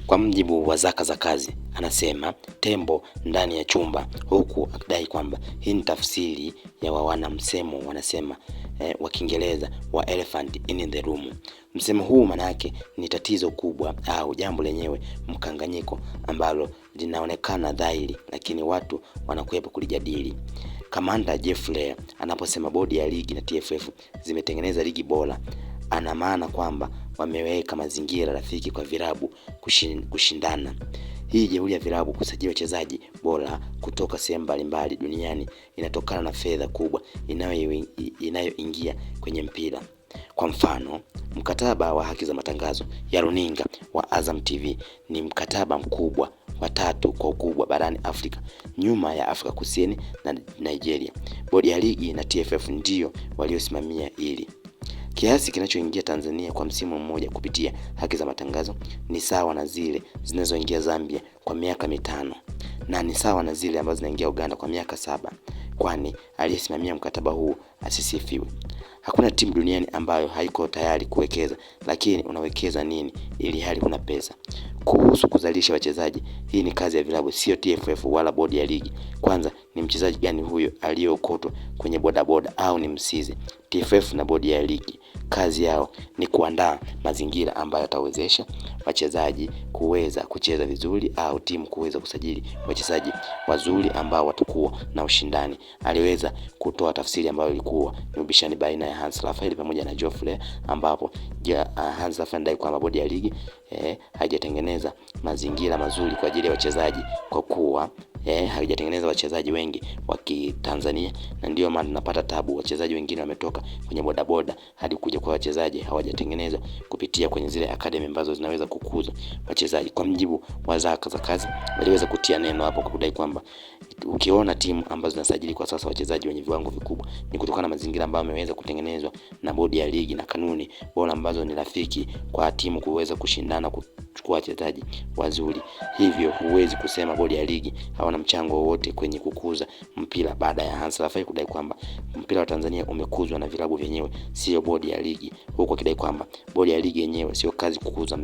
Kwa mjibu wa Zaka za Kazi, anasema tembo ndani ya chumba, huku akidai kwamba hii ni tafsiri ya wana msemo wanasema wa Kiingereza wa elephant in the room. Msemo huu maana yake ni tatizo kubwa au jambo lenyewe mkanganyiko ambalo linaonekana dhahiri lakini watu wanakuepa kulijadili. Kamanda Jeffrey anaposema bodi ya ligi na TFF zimetengeneza ligi bora, ana maana kwamba wameweka mazingira rafiki kwa vilabu kushindana. Hii jeuri ya vilabu kusajili wachezaji bora kutoka sehemu mbalimbali duniani inatokana na fedha kubwa inayoingia kwenye mpira. Kwa mfano, mkataba wa haki za matangazo ya runinga wa Azam TV ni mkataba mkubwa wa 3 kwa ukubwa barani Afrika, nyuma ya Afrika Kusini na Nigeria. Bodi ya ligi na TFF ndio waliosimamia hili. Kiasi kinachoingia Tanzania kwa msimu mmoja kupitia haki za matangazo ni sawa na zile zinazoingia Zambia kwa miaka 5 na ni sawa na zile ambazo zinaingia Uganda kwa miaka 7, kwani aliyesimamia mkataba huu asisifiwe. Hakuna timu duniani ambayo haiko tayari kuwekeza, lakini unawekeza nini ili hali una pesa? Kuhusu kuzalisha wachezaji, hii ni kazi ya vilabu, sio TFF wala bodi ya ligi. Kwanza, ni mchezaji gani huyo aliyeokotwa kwenye bodaboda au ni msizi? TFF na bodi ya ligi kazi yao ni kuandaa mazingira ambayo yatawezesha wachezaji kuweza kucheza vizuri au timu kuweza kusajili wachezaji wazuri ambao watakuwa na ushindani. Aliweza kutoa tafsiri ambayo ilikuwa ni ubishani baina ya Hans Raphael pamoja na Geoffrey, ambapo Hans Raphael ndai kwa bodi ya ligi haijatengeneza mazingira mazuri kwa ajili ya wachezaji kwa kuwa haijatengeneza wachezaji wengi wa Kitanzania, na ndio maana tunapata tabu. Wachezaji wengine wametoka kwenye bodaboda hadi kuja kwa wachezaji hawajatengenezwa kupitia kwenye zile academy ambazo zinaweza kukuza wachezaji. Kwa mjibu wa Zaka za Kazi, waliweza kutia neno hapo kwa kudai kwamba ukiona timu ambazo zinasajili kwa sasa wachezaji wenye viwango vikubwa ni kutokana na mazingira ambayo yameweza kutengenezwa na bodi ya ligi na kanuni bora ambazo ni rafiki kwa timu kuweza kushindana kuchukua wachezaji wazuri. Hivyo huwezi kusema bodi ya ligi hawana mchango wowote kwenye kukuza mpira, baada ya Hans Raphael kudai kwamba mpira wa Tanzania umekuzwa na vilabu vyenyewe, sio bodi ya ligi, huko kidai kwamba bodi ya ligi yenyewe sio kazi kukuza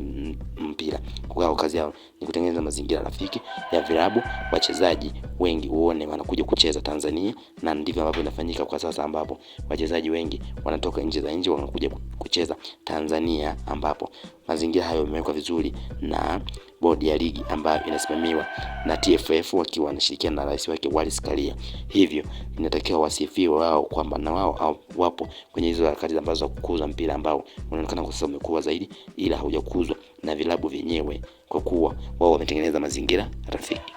mpira. Kwa kazi yao ni kutengeneza mazingira rafiki ya vilabu, wachezaji wengi uone wanakuja kucheza Tanzania, na ndivyo ambavyo inafanyika kwa sasa, ambapo wachezaji wengi wanatoka nje za nchi wanakuja kucheza Tanzania, ambapo mazingira hayo yamewekwa vizuri na bodi ya ligi ambayo inasimamiwa na TFF wakiwa wanashirikiana na rais wake Wallace Karia. Hivyo inatakiwa wasifiwe wao kwamba na wao wapo kwenye hizo harakati ambazo za kukuza mpira ambao unaonekana kwa sasa umekuwa zaidi, ila haujakuzwa na vilabu vyenyewe kwa kuwa wao wametengeneza mazingira rafiki.